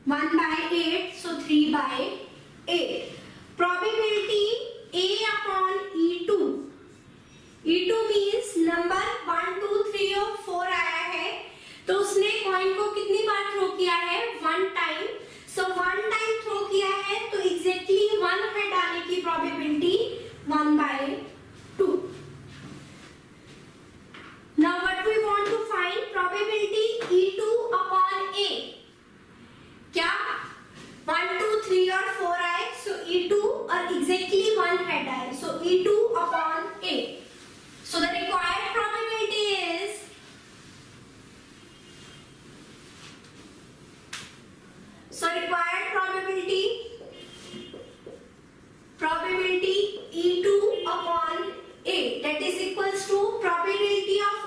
1 by 8, so 3 by 8. Probability A upon E2. E2 means number 1, 2, 3 और 4 आया है, तो उसने कॉइन को कितनी बार थ्रो किया है? 1 टाइम. सो 1 टाइम थ्रो किया है, तो एग्जैक्टली 1 हेड आने की probability 1 by 2. Now what we want to find? Probability E2 upon A. क्या 1, 2, 3 और 4 आए, so E2 और exactly 1 head आए, so E2 upon A. So the required probability is probability E2 upon A, that is equals to probability of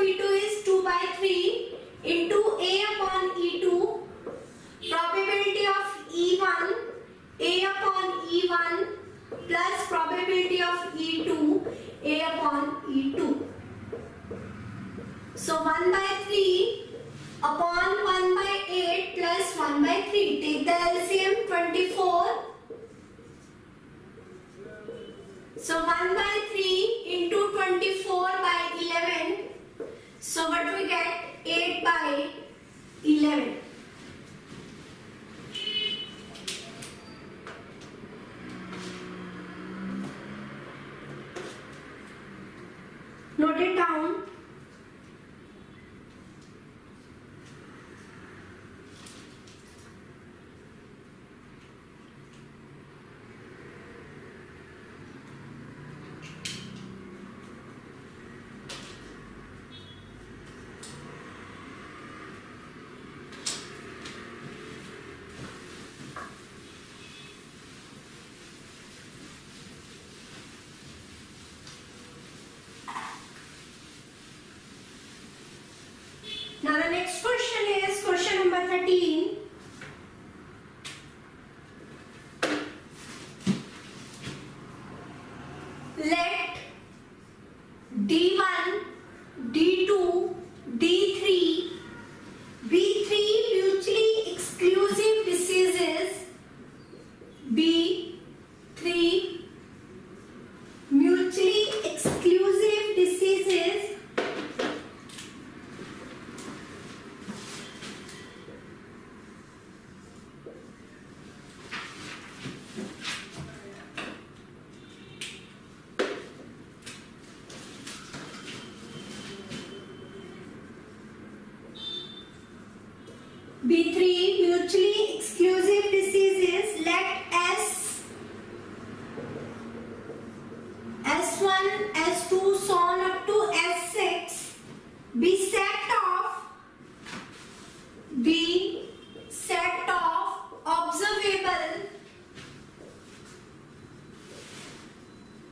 E2 is 2 by 3 into A upon E2, probability of E1 A upon E1 plus probability of E2 A upon E2. So 1 by 3 upon 1 by 8 plus 1 by 3. Take the LCM 24. So 1 by 3 into 24 by 11. So what we get? 8 by 11. Note it down. Now the next question is question number 13. Let D1, D2, D3 be three mutually exclusive diseases. B3 mutually exclusive diseases B3 mutually exclusive diseases. Let S1, S2, so on up to S6 be set of observable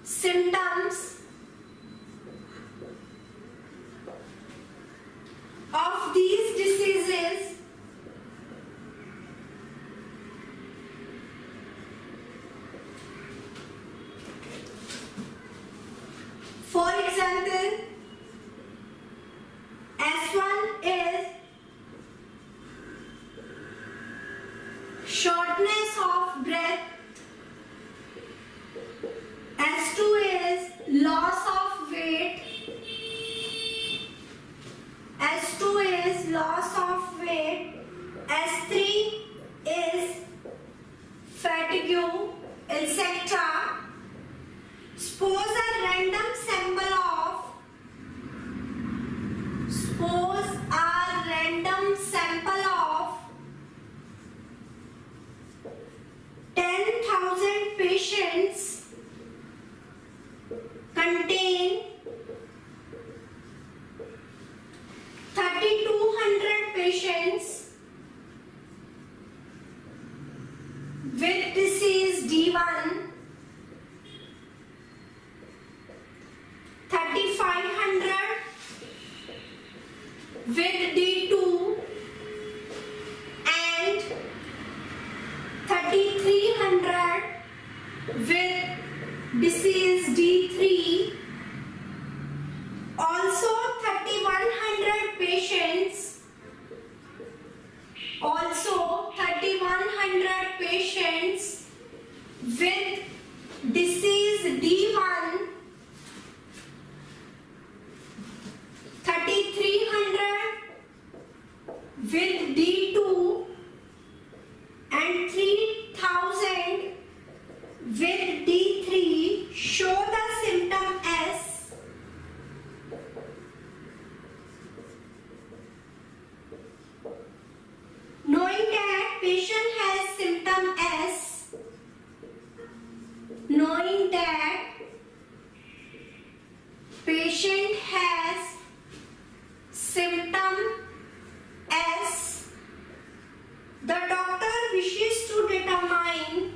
symptoms of these diseases. For example, S1 is shortness of breath, S2 is loss of weight, S2 is loss of weight, S3 is fatigue, etc. Suppose a random sample of 10,000 patients contain 3,200 patients with disease D1, 3,500 with D2 and 3,300 with with disease D1, 3300 with D2 and 3000 with D3 show the symptom as knowing that patient has symptom as knowing that patient has symptom as the doctor wishes to determine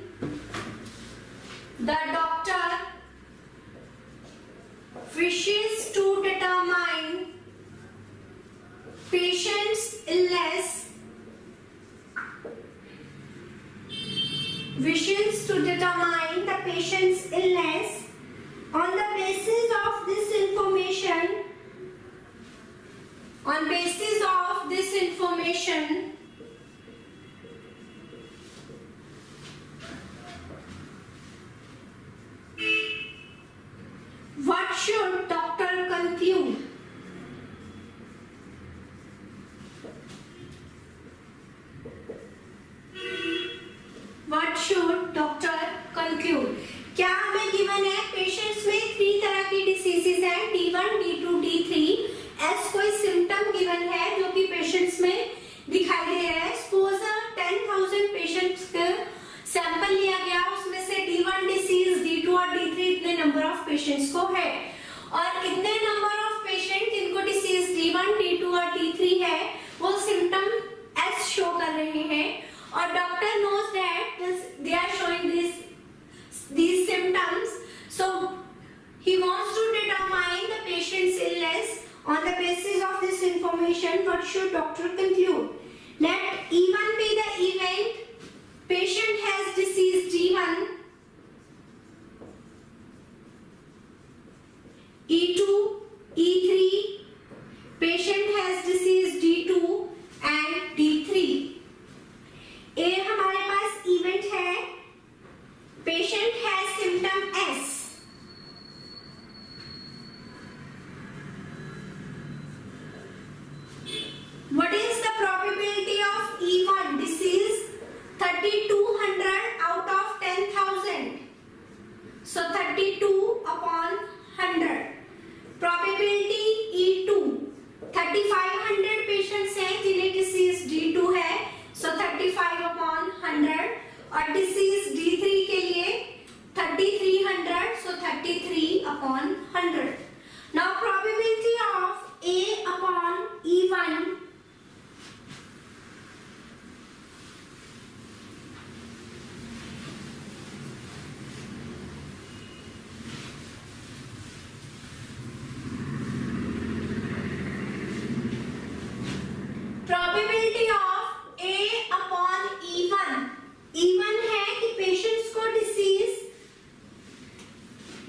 patient's illness on the basis of this information what should doctor conclude? What should doctor conclude? क्या हमें given है patients में 3 तरह की diseases हैं D1, D2, D3 S कोई symptom given है जो कि पेशेंट्स में दिखाई दे रहा है। सपोज 10,000 पेशेंट्स का सैंपल लिया गया, उसमें से D1 डिसीज, D2 और D3 इतने नंबर ऑफ पेशेंट्स को है और इतने नंबर ऑफ पेशेंट जिनको डिसीज D1, D2 और D3 है वो सिम्टम एस शो कर रहे हैं और doctor knows that they are showing these symptoms, so he wants to determine the patient's illness. On the basis of this information, what should doctor conclude? Let E1 be the event. Patient has disease D1, E2, E3, patient has disease D2 and D3. A हमारे पास event है, patient has symptom S. What is the probability of E1 disease? 3200 out of 10,000. So 32 upon 100. Probability E2 3500 patients हैं जिन्हें disease D2 है, so 35 upon 100 और disease D3 के लिए 3300, so 33 upon 100. Now probability of A upon E1 probability of A upon E1 है कि patients को disease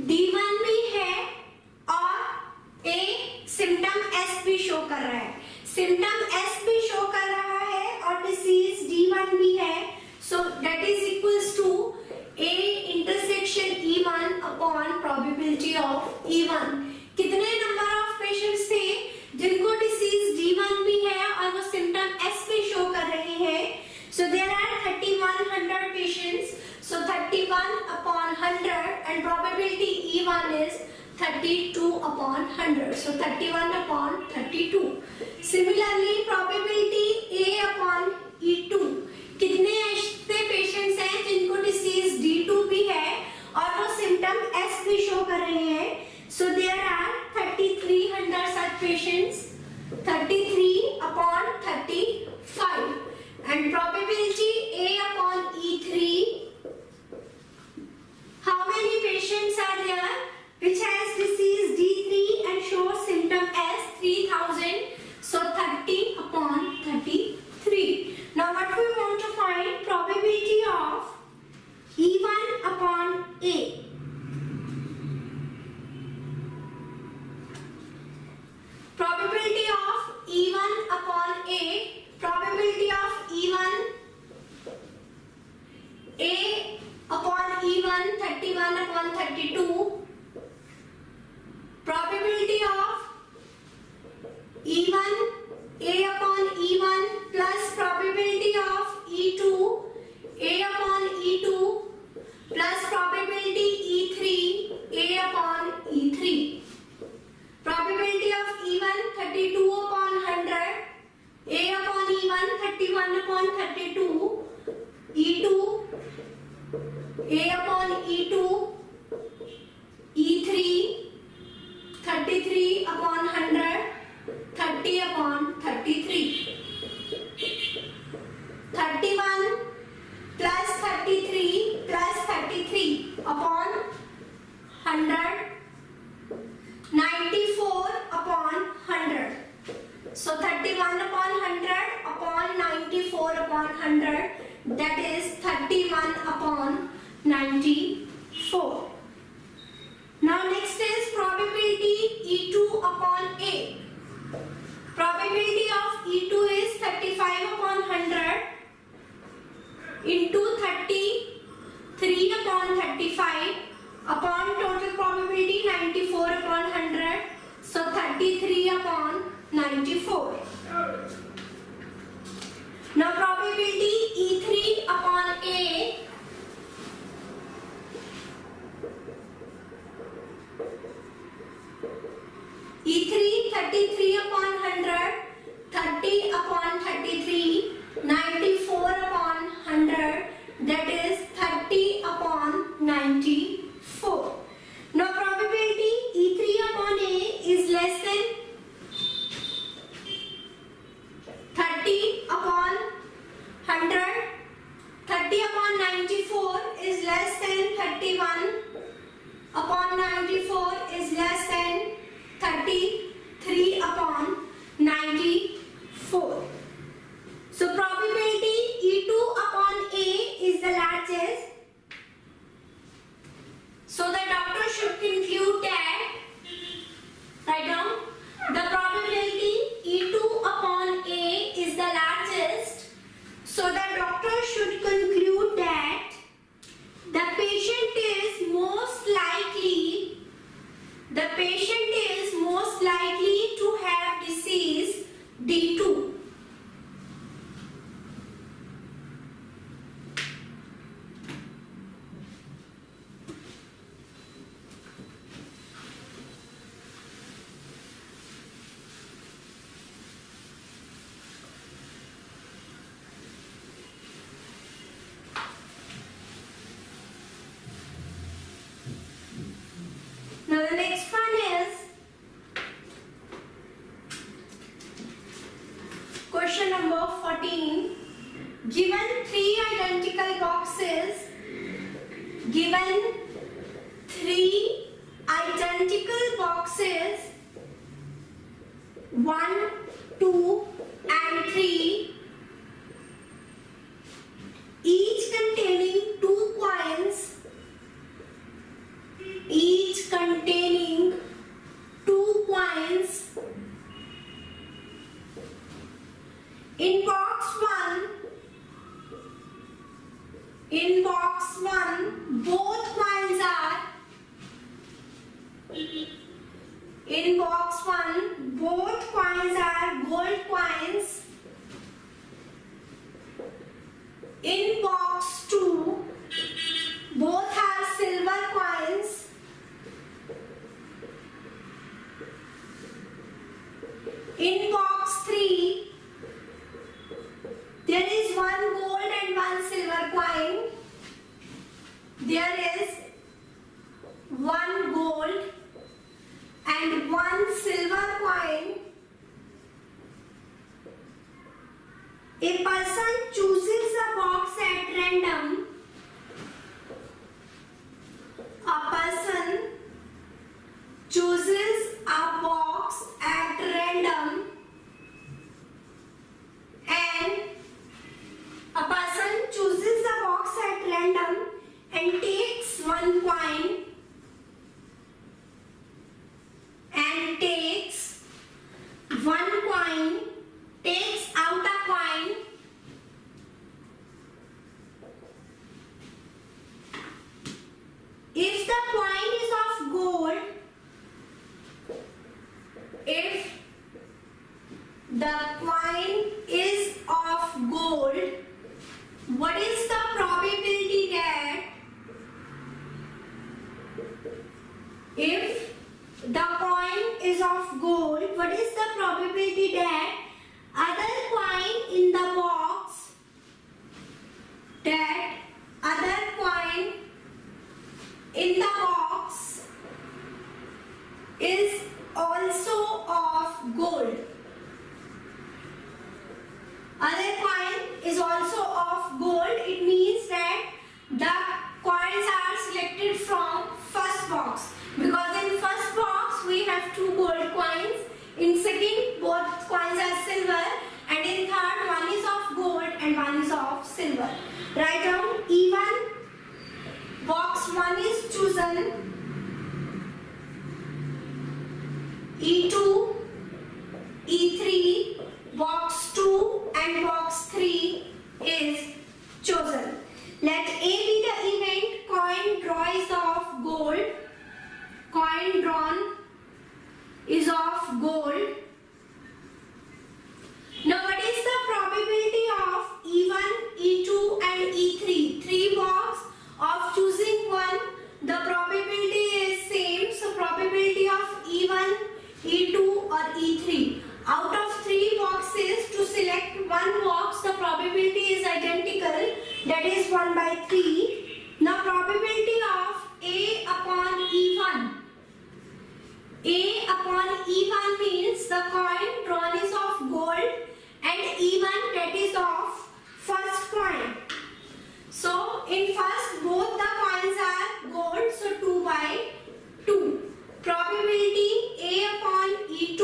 D1 भी है और A सिम्टम S भी शो कर रहा है, सिम्टम S भी शो कर रहा है और डिसीज D1 भी है, so that is equals to A intersection E1 upon probability of E1। कितने नंबर ऑफ पेशेंट्स थे जिनको डिसीज D1 भी है और वो सिम्टम S भी शो कर रहे हैं? So there are 3100 patients, so 31 upon 100 and probability E1 is 32 upon 100, so 31 upon 32. Similarly probability A upon E2, कितने ऐसे पेशेंट्स हैं जिनको डिसीज D2 भी है और वो सिम्टम S भी शो कर रहे हैं? So there are 3300 such patients, 33 upon 35. And probability A upon E3, how many patients are there which has disease D3 and shows symptom as 3000, so 30 upon plus probability of E2 A upon E2 plus probability E3 A upon E3. Probability of E1 32 upon 100 A upon E1 31 upon 32 E2 A upon E2 E3 33 upon 100 30 upon 33. 31 plus 33 plus 33 upon 100 94 upon 100. So 31 upon 100 upon 94 upon 100, that is 31 upon 94. Now next is probability E2 upon A. Probability of E2 is 35 upon 100 into 33 upon 35 upon total probability 94 upon 100. So 33 upon 94. Now probability E3 upon A E3 33 upon 100 30 upon 33 94 upon 100, that is 30 upon 94. Now probability E3 upon A is less than 30 upon 100. 30 upon 94 is less than 31 upon 94 is less than 33 upon 94. So probability E2 upon A is the largest. So the doctor should conclude that, write down, the probability E2 upon A is the largest. So the doctor should conclude that the patient is most likely to have disease D2. Now the next one is question number 14. Given three identical boxes, 1, 2 and 3, each containing two coins, in box 1 both coins are gold coins. In box 2 both are silver coins. In box 3 there is one gold and one silver coin. There is one gold and one silver coin. A person chooses a box at random. A person chooses a box at random and a person chooses a box at random and takes one coin and takes out a coin and box 3 is chosen. Let A be the event. Coin draw is of gold. Coin drawn is of gold. Now what is the probability of E1, E2 and E3? 3 box of choosing one. The probability is same. So probability of E1, E2 or E3. Out of 3 boxes, to select one box, the probability is identical. That is 1 by 3. Now probability of A upon E1. A upon E1 means the coin drawn is of gold and E1 that is of first coin. So in first both the coins are gold, so 2 by 2. Probability A upon E2.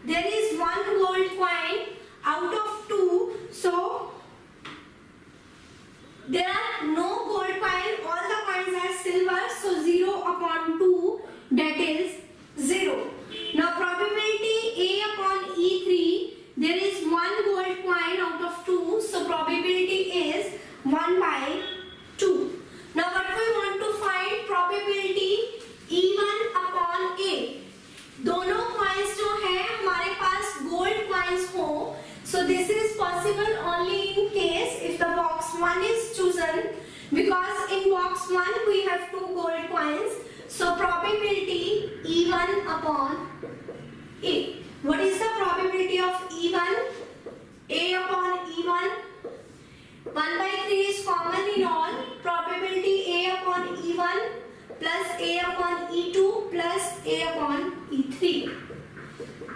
There is one gold coin out of 2, so there are no gold coin, all the coins are silver, so 0 upon 2, that is 0. Now probability A upon E3, there is one gold coin out of 2, so probability is 1 by 2. Now what we want to find, probability E1 upon A. दोनों coins जो है हमारे पास gold coins हो, so this is possible only in case if the box 1 is chosen, because in box 1 we have 2 gold coins. So probability E1 upon A. What is the probability of E1? A upon E1. 1 by 3 is common in all. Probability A upon E1 plus A upon E2 plus A upon E3.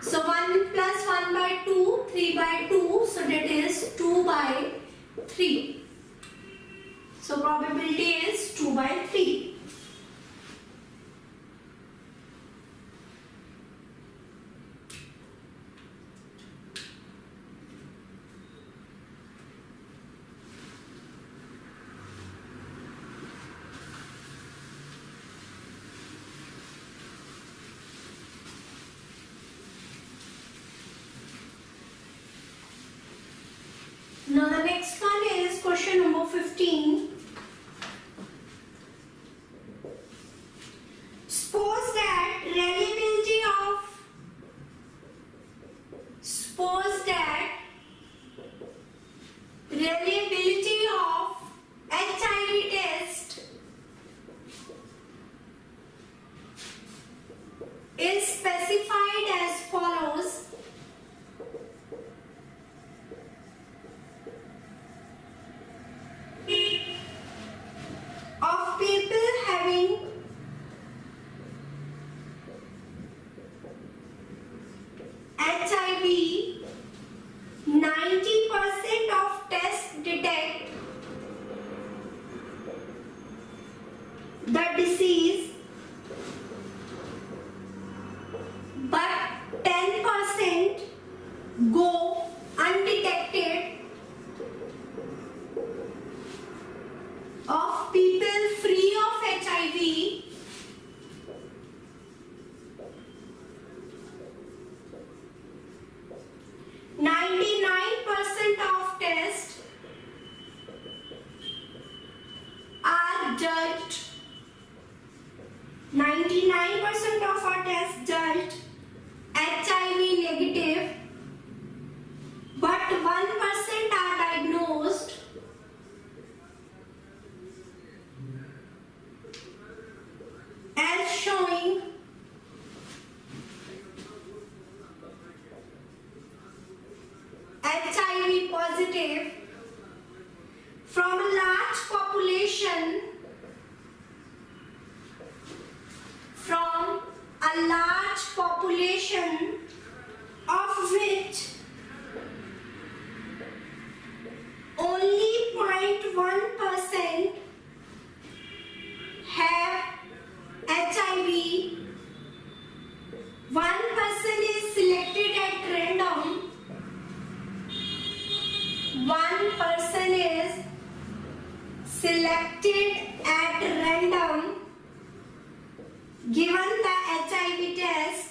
So 1 plus 1 by 2, 3 by 2. So that is 2 by 3. So probability is 2 by 3. Now the next one is question number 15. Suppose that reliability of HIV test is specified as follows. Of people having HIV, 90% of tests detect the disease, but 10% go undetected. Of people free of HIV, 99% of tests are judged. 99% of our tests judged HIV negative, but 1% are diagnosed as showing HIV positive. From a large population, of which only 0.1% have HIV, 1% is selected at random, 1% is selected at random. Given the HIV test,